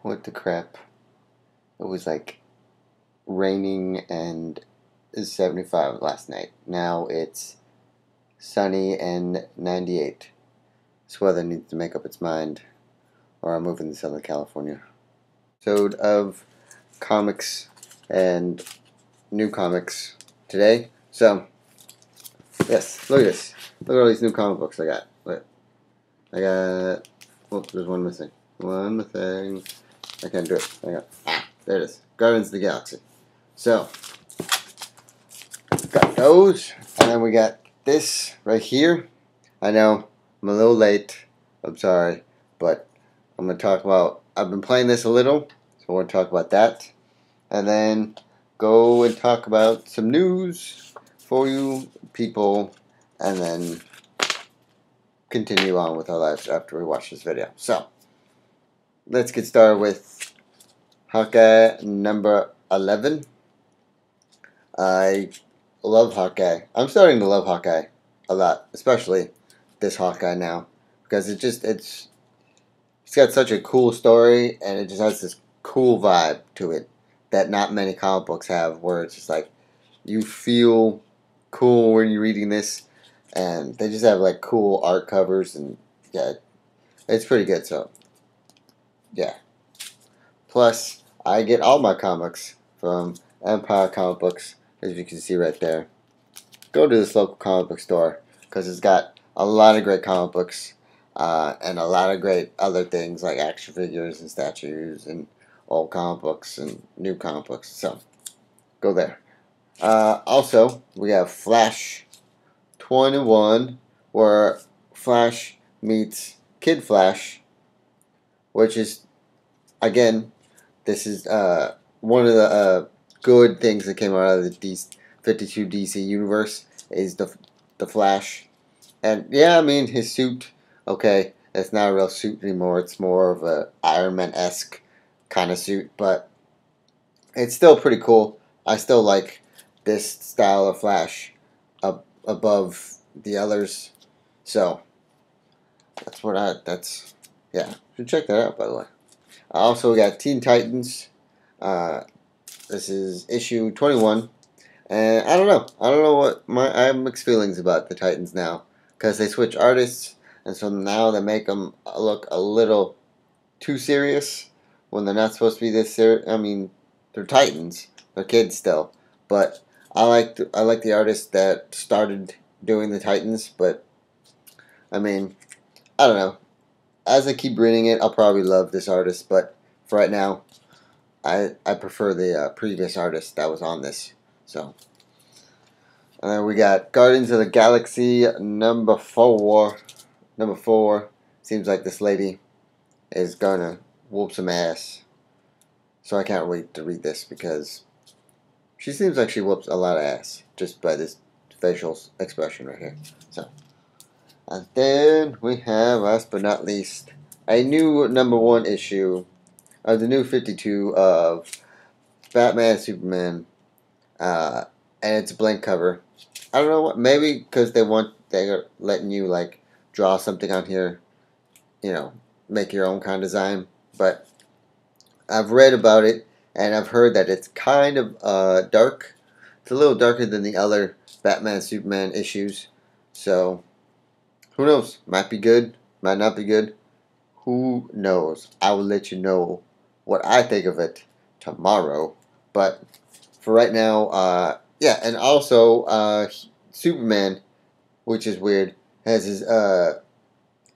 What the crap? It was like raining and it's 75 last night. Now it's sunny and 98. This weather needs to make up its mind, or I'm moving to Southern California. Episode of comics and new comics today. So, yes, look at this. Look at all these new comic books I got. Look. I got. Oh, there's one missing. One missing. I can't do it. There it is. Guardians of the Galaxy. So, got those. And then we got this right here. I know, I'm a little late. I'm sorry. But I'm going to talk about. I've been playing this a little. So, we're going to talk about that. And then go and talk about some news for you people. And then continue on with our lives after we watch this video. So, let's get started with Hawkeye number 11. I love Hawkeye. I'm starting to love Hawkeye a lot, especially this Hawkeye now, because it's got such a cool story, and it just has this cool vibe to it that not many comic books have, where it's just like you feel cool when you're reading this, and they just have like cool art covers, and yeah, it's pretty good. So yeah. Plus, I get all my comics from Empire Comic Books, as you can see right there. Go to this local comic book store, because it's got a lot of great comic books, and a lot of great other things like action figures and statues and old comic books and new comic books. So, go there. Also, we have Flash 21, where Flash meets Kid Flash, which is, again, this is one of the good things that came out of the 52 DC universe is the Flash. And yeah, I mean, his suit, okay, it's not a real suit anymore. It's more of a Iron Man-esque kind of suit, but it's still pretty cool. I still like this style of Flash above the others. So, yeah. You should check that out, by the way. Also, we got Teen Titans. This is issue 21. And I don't know. I don't know what I have mixed feelings about the Titans now. Because they switch artists. And so now they make them look a little too serious. When they're not supposed to be this serious. I mean, they're Titans. They're kids still. But I like the artist that started doing the Titans. But, I mean, I don't know. As I keep reading it, I'll probably love this artist, but for right now, I prefer the previous artist that was on this. So, and then we got Guardians of the Galaxy number 4. Number 4 seems like this lady is gonna whoop some ass. So I can't wait to read this because she seems like she whoops a lot of ass just by this facial expression right here. So. And then we have, last but not least, a new number 1 issue of the new 52 of Batman Superman, and it's a blank cover. I don't know what, maybe because they're letting you like draw something on here, make your own kind of design. But I've read about it and I've heard that it's kind of dark. It's a little darker than the other Batman Superman issues, so. Who knows? Might be good. Might not be good. Who knows? I will let you know what I think of it tomorrow. But for right now, yeah. And also, Superman, which is weird, has his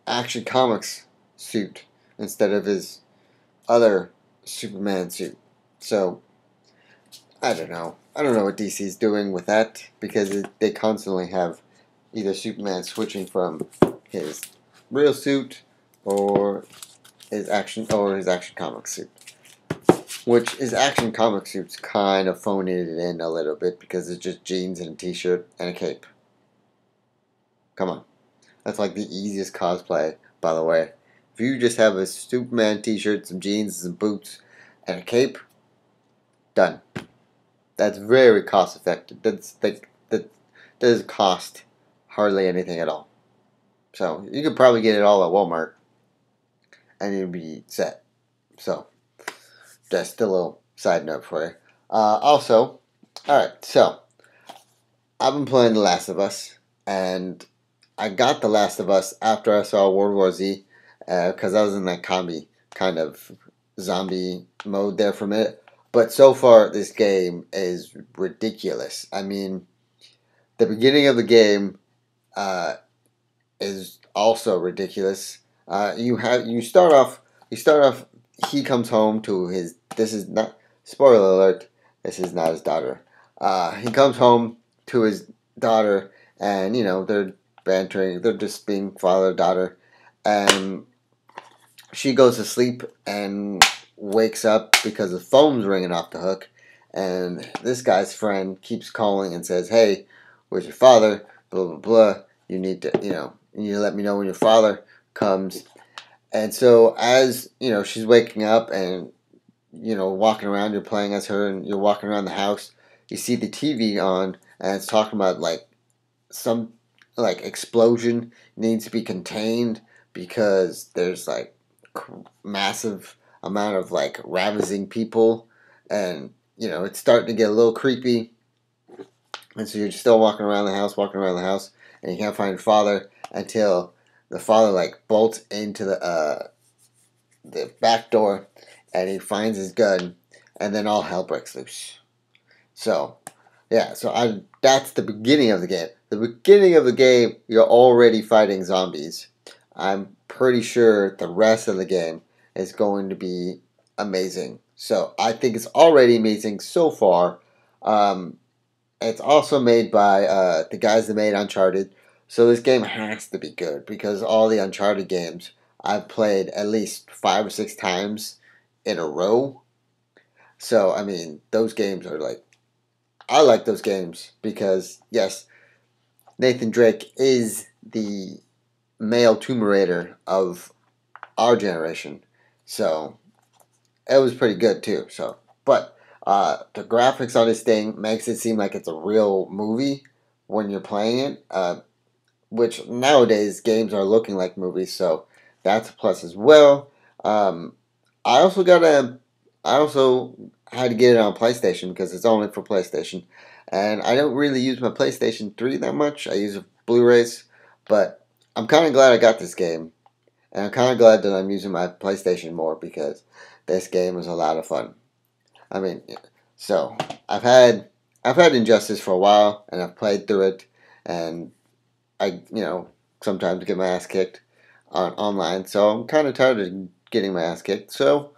Action Comics suit instead of his other Superman suit. So, I don't know. I don't know what DC's doing with that because they constantly have either Superman switching from his real suit or his action comic suit, which his action comic suit's kind of phoning it in a little bit because it's just jeans and a t-shirt and a cape. Come on, that's like the easiest cosplay, by the way. If you just have a Superman t-shirt, some jeans, some boots, and a cape, done. That's very cost effective. That doesn't cost hardly anything at all. So you could probably get it all at Walmart and you'd be set. So Just a little side note for you. Also, alright, so I've been playing The Last of Us, and I got The Last of Us after I saw World War Z, because I was in that comedy kind of zombie mode there for a minute. But so far, this game is ridiculous. I mean, the beginning of the game uh, is also ridiculous. You start off. He comes home to his. This is not, spoiler alert. This is not his daughter. He comes home to his daughter, and they're bantering. They're just being father daughter, and she goes to sleep and wakes up because the phone's ringing off the hook, and this guy's friend keeps calling and says, "Hey, where's your father? Blah blah blah. You need to let me know when your father comes." And so as she's waking up and walking around, you're playing as her, and you're walking around the house. You see the TV on, and it's talking about some explosion needs to be contained because there's massive amount of ravaging people, and it's starting to get a little creepy. And so you're still walking around the house, and you can't find your father until the father bolts into the back door, and he finds his gun, and then all hell breaks loose. So yeah, that's the beginning of the game. The beginning of the game, you're already fighting zombies. I'm pretty sure the rest of the game is going to be amazing. So I think it's already amazing so far. It's also made by the guys that made Uncharted. So this game has to be good because all the Uncharted games I've played at least 5 or 6 times in a row. So I mean, those games are I like those games because yes, Nathan Drake is the male Tomb Raider of our generation. So it was pretty good too. But the graphics on this thing makes it seem like it's a real movie when you're playing it. Which nowadays games are looking like movies, so that's a plus as well. Um, I also I also had to get it on PlayStation because it's only for PlayStation, and I don't really use my PlayStation 3 that much. I use Blu-rays, but I'm kind of glad I got this game, and I'm kind of glad that I'm using my PlayStation more because this game was a lot of fun. I mean, so I've had Injustice for a while, and I've played through it, and I sometimes get my ass kicked online, so I'm kind of tired of getting my ass kicked. So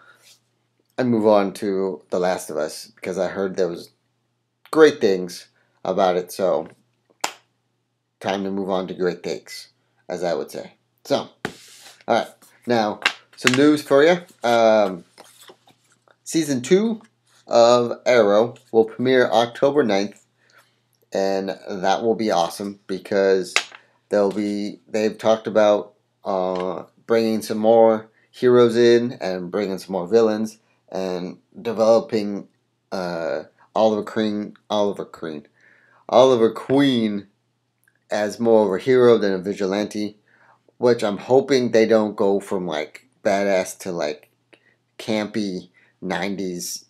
I move on to The Last of Us because I heard there was great things about it. So time to move on to great things, as I would say. So, all right, now some news for you. Season 2 of Arrow will premiere October 9th, and that will be awesome because they've talked about bringing some more heroes in and bringing some more villains and developing Oliver Queen as more of a hero than a vigilante, which I'm hoping they don't go from badass to campy 90s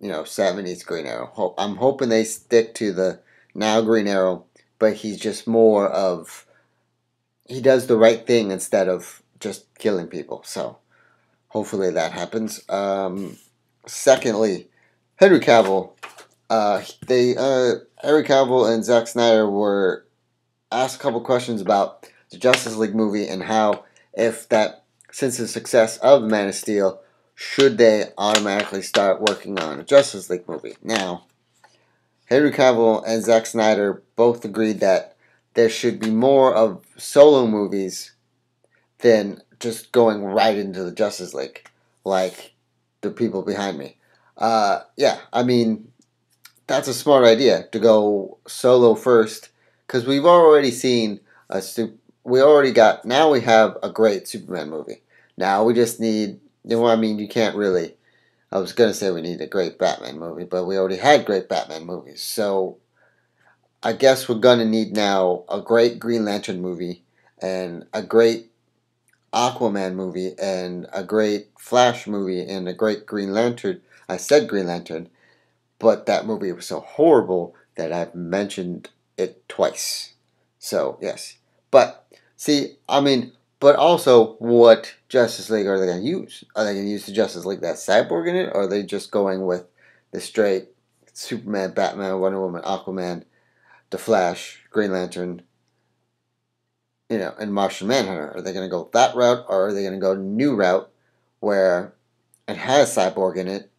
70s Green Arrow. I'm hoping they stick to the now Green Arrow, but he's just more of he does the right thing instead of just killing people. So hopefully that happens. Secondly, Henry Cavill. Henry Cavill and Zack Snyder were asked a couple questions about the Justice League movie and how since the success of Man of Steel, should they automatically start working on a Justice League movie? Now, Henry Cavill and Zack Snyder both agreed that there should be more of solo movies than just going right into the Justice League, like the people behind me. Yeah, I mean, that's a smart idea to go solo first, because we've already seen now we have a great Superman movie. Now we just need, you can't really, I was going to say we need a great Batman movie, but we already had great Batman movies. So I guess we're going to need now a great Green Lantern movie and a great Aquaman movie and a great Flash movie and a great Green Lantern. I said Green Lantern, but that movie was so horrible that I've mentioned it twice. So, yes. But, see, I mean, but also, what Justice League are they going to use? Are they going to use the Justice League that Cyborg in it? Or are they just going with the straight Superman, Batman, Wonder Woman, Aquaman, The Flash, Green Lantern, and Martian Manhunter? Are they going to go that route, or are they going to go new route where it has Cyborg in it?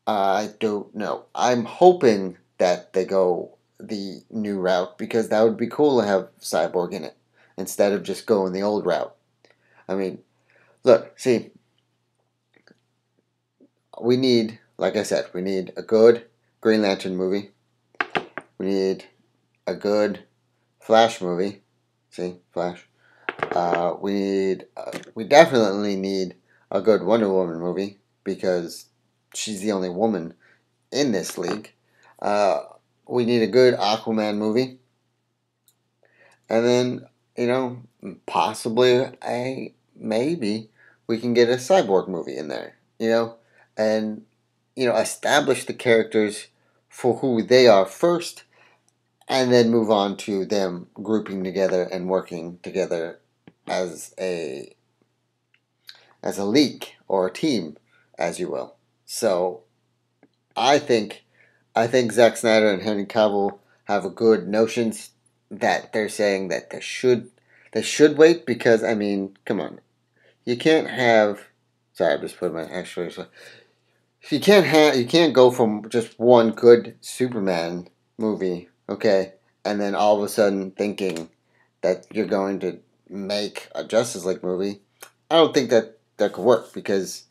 I don't know. I'm hoping that they go the new route because that would be cool to have Cyborg in it instead of just going the old route. I mean, look, see, we need, like I said, we need a good Green Lantern movie. We need a good Flash movie. See, Flash. We definitely need a good Wonder Woman movie because she's the only woman in this league. We need a good Aquaman movie, and then possibly maybe we can get a Cyborg movie in there. And establish the characters for who they are first, and then move on to them grouping together and working together as a league or a team, as you will. So I think Zack Snyder and Henry Cavill have a good notions that they're saying that they should wait because I mean, come on, you can't have. Sorry, I just put my extra. You can't go from just one good Superman movie, okay, and then all of a sudden thinking that you're going to make a Justice League movie. I don't think that could work because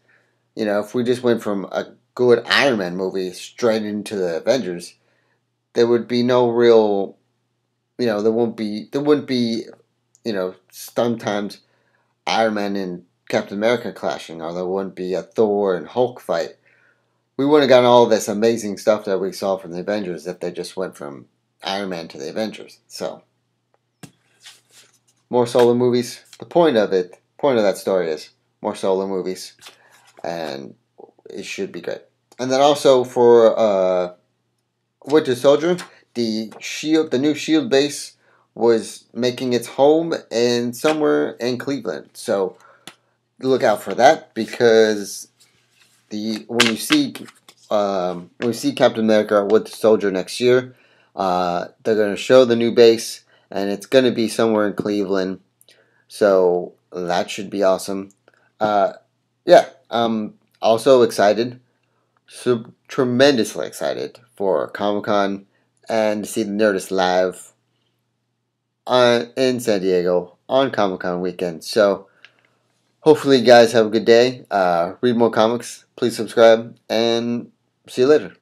if we just went from a good Iron Man movie straight into the Avengers, there would be no real, there wouldn't be, sometimes Iron Man and Captain America clashing, or there wouldn't be a Thor and Hulk fight. We wouldn't have gotten all this amazing stuff that we saw from the Avengers if they just went from Iron Man to the Avengers. So, more solo movies. The point of that story is more solo movies, and it should be great. And then also for Winter Soldier, the new Shield base was making its home in somewhere in Cleveland. So look out for that because when we see Captain America or Winter Soldier next year, they're going to show the new base, and it's going to be somewhere in Cleveland. So that should be awesome. Yeah, I'm also excited, tremendously excited for Comic-Con and to see the Nerdist live in San Diego on Comic-Con weekend. So hopefully you guys have a good day. Read more comics. Please subscribe, and see you later.